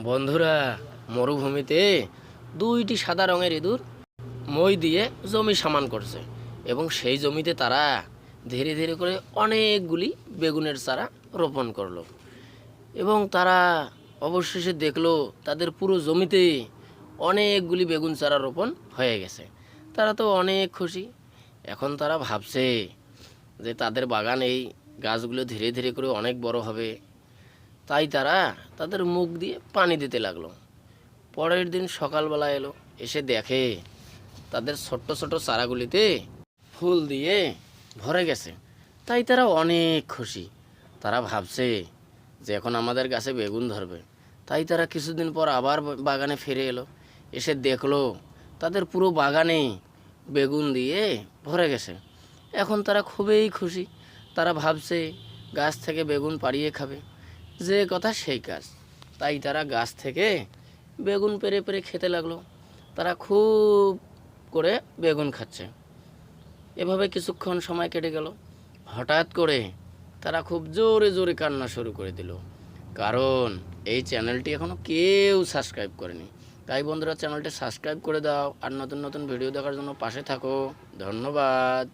বন্ধুরা, মরুভূমিতে দুইটি সাদা রঙের ইঁদুর মই দিয়ে জমি সমান করছে এবং সেই জমিতে তারা ধীরে ধীরে করে অনেকগুলি বেগুনের চারা রোপণ করলো এবং তারা অবশেষে দেখলো তাদের পুরো জমিতে অনেকগুলি বেগুন চারা রোপণ হয়ে গেছে। তারা তো অনেক খুশি। এখন তারা ভাবছে যে তাদের বাগান এই গাছগুলো ধীরে ধীরে করে অনেক বড় হবে। তাই তারা তাদের মুখ দিয়ে পানি দিতে লাগলো। পরের দিন সকালবেলা এলো, এসে দেখে তাদের ছোট্ট ছোট চারাগুলিতে ফুল দিয়ে ভরে গেছে। তাই তারা অনেক খুশি। তারা ভাবছে যে এখন আমাদের গাছে বেগুন ধরবে। তাই তারা কিছুদিন পর আবার বাগানে ফিরে এলো, এসে দেখলো তাদের পুরো বাগানে বেগুন দিয়ে ভরে গেছে। এখন তারা খুবই খুশি। তারা ভাবছে গাছ থেকে বেগুন পাড়িয়ে খাবে। যে কথা সেই কাজ। তাই তারা গাছ থেকে বেগুন পেড়ে পেড়ে খেতে লাগলো। তারা খুব করে বেগুন খাচ্ছে। এভাবে কিছুক্ষণ সময় কেটে গেল। হঠাৎ করে তারা খুব জোরে জোরে কান্না শুরু করে দিল, কারণ এই চ্যানেলটি এখনও কেউ সাবস্ক্রাইব করেনি। তাই বন্ধুরা, চ্যানেলটি সাবস্ক্রাইব করে দাও আর নতুন নতুন ভিডিও দেখার জন্য পাশে থাকো। ধন্যবাদ।